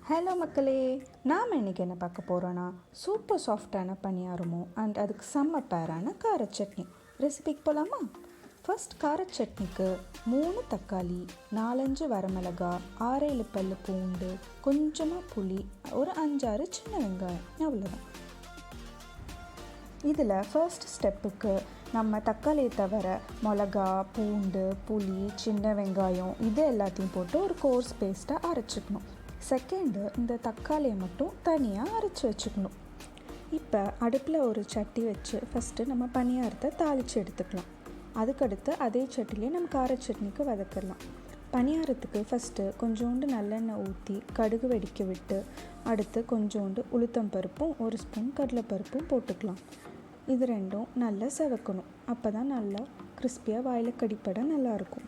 Hello மக்களே, நாம் இன்றைக்கி என்ன பார்க்க போகிறோன்னா சூப்பர் சாஃப்டான பணியாரமும் அண்ட் அதுக்கு செம்ம பேரான கார சட்னி ரெசிபிக்கு போகலாமா? ஃபர்ஸ்ட் கார சட்னிக்கு 3 தக்காளி, 4-5 வரமிளகா, 6-7 பல்லு பூண்டு, கொஞ்சமாக புளி, ஒரு 5-6 சின்ன வெங்காயம், அவ்வளோதான். இதில் ஃபர்ஸ்ட் ஸ்டெப்புக்கு நம்ம தக்காளியை தவிர மிளகா, பூண்டு, புளி, சின்ன வெங்காயம் இது எல்லாத்தையும் போட்டு ஒரு கோர்ஸ் பேஸ்ட்டாக அரைச்சிக்கணும். செகண்டு, இந்த தக்காளியை மட்டும் தனியாக அரைச்சி வச்சுக்கணும். இப்போ அடுப்பில் ஒரு சட்டி வச்சு ஃபஸ்ட்டு நம்ம பணியாரத்தை தாளித்து எடுத்துக்கலாம். அதுக்கடுத்து அதே சட்டிலே நம்ம கார சட்னிக்கு வதக்கிடலாம். பணியாரத்துக்கு ஃபஸ்ட்டு கொஞ்சோண்டு நல்லெண்ணெய் ஊற்றி கடுகு வெடிக்க விட்டு அடுத்து கொஞ்சோண்டு உளுத்தம் பருப்பும் 1 ஸ்பூன் கடலைப்பருப்பும் போட்டுக்கலாம். இது ரெண்டும் நல்லா செவக்கணும். அப்போ தான் நல்லா கிறிஸ்பியாக வாயில் கடிப்பட நல்லாயிருக்கும்.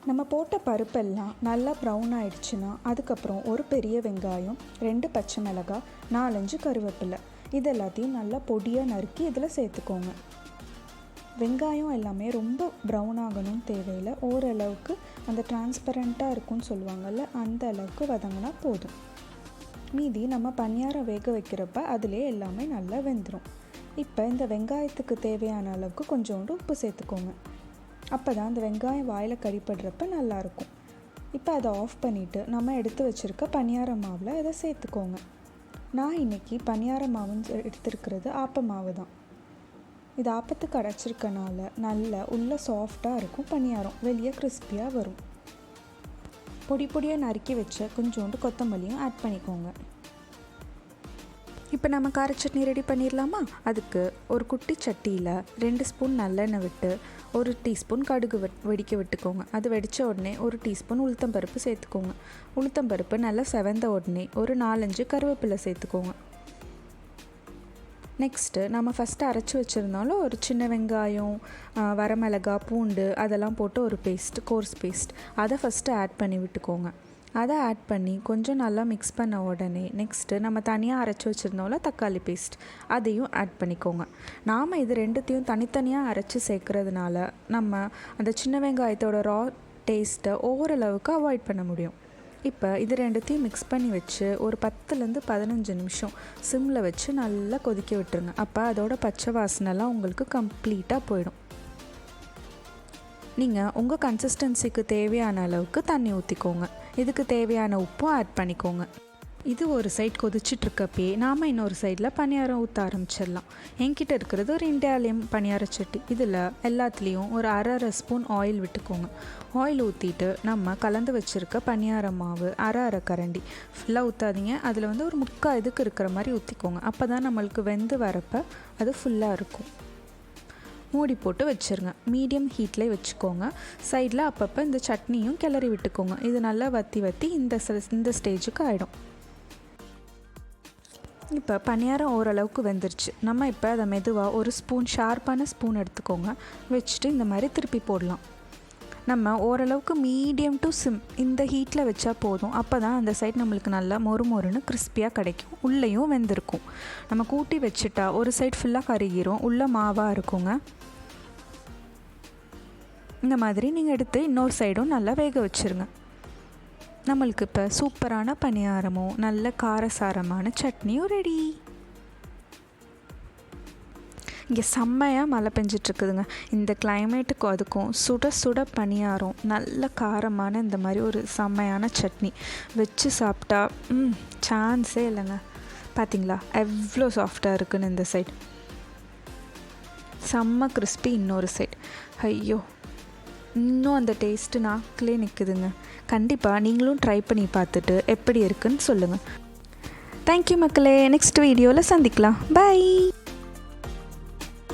நம்ம போட்ட பருப்பெல்லாம் நல்லா ப்ரௌன் ஆயிடுச்சுன்னா அதுக்கப்புறம் ஒரு பெரிய வெங்காயம், 2 பச்சை மிளகாய், 4-5 கருவேப்பிலை இது எல்லாத்தையும் நல்லா பொடியாக நறுக்கி இதில் சேர்த்துக்கோங்க. வெங்காயம் எல்லாமே ரொம்ப ப்ரௌன் ஆகணும்னு தேவையில்லை, ஓரளவுக்கு அந்த டிரான்ஸ்பரண்ட்டாக இருக்கும்னு சொல்லுவாங்கள்ல, அந்த அளவுக்கு வதங்கினா போதும். மீதி நம்ம பணியாரம் வேக வைக்கிறப்ப அதிலே எல்லாமே நல்லா வெந்துடும். இப்போ இந்த வெங்காயத்துக்கு தேவையான அளவுக்கு கொஞ்சோண்டு உப்பு சேர்த்துக்கோங்க. அப்போ தான் அந்த வெங்காயம் வாயில் கடிப்படுறப்ப நல்லாயிருக்கும். இப்போ அதை ஆஃப் பண்ணிவிட்டு நம்ம எடுத்து வச்சுருக்க பணியார மாவில் இதை சேர்த்துக்கோங்க. நான் இன்றைக்கி பணியார மாவுன்னு எடுத்துருக்கிறது ஆப்ப மாவு தான். இது ஆப்பத்துக்கு அடைச்சிருக்கனால நல்ல உள்ளே சாஃப்டாக இருக்கும், பணியாரம் வெளியே கிறிஸ்பியாக வரும். பொடி பொடியாக நறுக்கி வச்ச கொஞ்சோண்டு கொத்தமல்லியும் ஆட் பண்ணிக்கோங்க. இப்போ நம்ம கார சட்னி ரெடி பண்ணிடலாமா? அதுக்கு ஒரு குட்டி சட்டியில் 2 ஸ்பூன் நல்லெண்ணெய் விட்டு 1 டீஸ்பூன் கடுகு வெடிக்க விட்டுக்கோங்க. அது வெடித்த உடனே 1 டீஸ்பூன் உளுத்தம்பருப்பு சேர்த்துக்கோங்க. உளுத்தம்பருப்பு நல்லா செவந்த உடனே ஒரு 4-5 கருவேப்பிலை சேர்த்துக்கோங்க. நெக்ஸ்ட்டு நம்ம ஃபஸ்ட்டு அரைச்சி வச்சுருந்தாலும் ஒரு சின்ன வெங்காயம், வரமிளகா, பூண்டு அதெல்லாம் போட்டு ஒரு கோர்ஸ் பேஸ்ட் அதை ஃபஸ்ட்டு ஆட் பண்ணி விட்டுக்கோங்க. அதை ஆட் பண்ணி கொஞ்சம் நல்லா மிக்ஸ் பண்ண உடனே நெக்ஸ்ட்டு நம்ம தனியாக அரைச்சி வச்சுருந்தோம்ல தக்காளி பேஸ்ட் அதையும் ஆட் பண்ணிக்கோங்க. நாம் இது ரெண்டுத்தையும் தனித்தனியாக அரைச்சி சேர்க்குறதுனால நம்ம அந்த சின்ன வெங்காயத்தோட ரா டேஸ்ட்டை ஓரளவுக்கு அவாய்ட் பண்ண முடியும். இப்போ இது ரெண்டுத்தையும் மிக்ஸ் பண்ணி வச்சு ஒரு 10-15 நிமிஷம் சிம்மில் வச்சு நல்லா கொதிக்க விட்டுருங்க. அப்போ அதோட பச்சை வாசனைலாம் உங்களுக்கு கம்ப்ளீட்டாக போயிடும். நீங்கள் உங்கள் கன்சிஸ்டன்சிக்கு தேவையான அளவுக்கு தண்ணி ஊற்றிக்கோங்க. இதுக்கு தேவையான உப்பும் ஆட் பண்ணிக்கோங்க. இது ஒரு சைட் கொதிச்சிட்ருக்கப்பே நாம் இன்னொரு சைடில் பணியாரம் ஊற்ற ஆரம்பிச்சிடலாம். என்கிட்ட இருக்கிறது ஒரு இண்டாலியம் பணியார சட்டி. இதில் எல்லாத்துலேயும் ஒரு 1/2 ஸ்பூன் ஆயில் விட்டுக்கோங்க. ஆயில் ஊற்றிட்டு நம்ம கலந்து வச்சுருக்க பணியார மாவு 1/2 கரண்டி ஃபுல்லாக ஊற்றாதீங்க. அதில் ஒரு 3/4 இதுக்கு இருக்கிற மாதிரி ஊற்றிக்கோங்க. அப்போ தான் நம்மளுக்கு வெந்து வரப்போ அது ஃபுல்லாக இருக்கும். மூடி போட்டு வச்சுருங்க. மீடியம் ஹீட்லேயே வச்சுக்கோங்க. சைடில் அப்பப்போ இந்த சட்னியும் கிளறி விட்டுக்கோங்க. இது நல்லா வற்றி இந்த ஸ்டேஜுக்கு ஆகிடும். இப்போ பணியாரம் ஓரளவுக்கு வெந்துருச்சு. நம்ம இப்போ அதை மெதுவாக ஒரு ஷார்ப்பான ஸ்பூன் எடுத்துக்கோங்க. வச்சுட்டு இந்த மாதிரி திருப்பி போடலாம். நம்ம ஓரளவுக்கு மீடியம் டு சிம் இந்த ஹீட்டில் வச்சா போதும். அப்போ தான் அந்த சைட் நம்மளுக்கு நல்லா மொறுன்னு கிறிஸ்பியாக கிடைக்கும், உள்ளேயும் வெந்திருக்கும். நம்ம கூட்டி வச்சுட்டா ஒரு சைட் ஃபுல்லாக கருகிரும், உள்ளே மாவாக இருக்குங்க. இந்த மாதிரி நீங்கள் எடுத்து இன்னொரு சைடும் நல்லா வேக வச்சுருங்க. நம்மளுக்கு இப்போ சூப்பரான பணியாரமும் நல்ல காரசாரமான சட்னியும் ரெடி. இங்கே செம்மையாக மழை பெஞ்சிட்ருக்குதுங்க. இந்த கிளைமேட்டுக்கும் அதுக்கும் சுட சுட பணியாரம், நல்ல காரமான இந்த மாதிரி ஒரு செம்மையான சட்னி வச்சு சாப்பிட்டா சான்ஸே இல்லைங்க. பார்த்தீங்களா எவ்வளோ சாஃப்டாக இருக்குன்னு? இந்த சைட் செம்ம கிறிஸ்பி, இன்னொரு சைட் ஐயோ இன்னும் அந்த டேஸ்ட்டு நாக்கிலே நிற்குதுங்க. கண்டிப்பாக நீங்களும் ட்ரை பண்ணி பார்த்துட்டு எப்படி இருக்குன்னு சொல்லுங்கள். தேங்க்யூ மக்களே, நெக்ஸ்ட் வீடியோவில் சந்திக்கலாம். பை.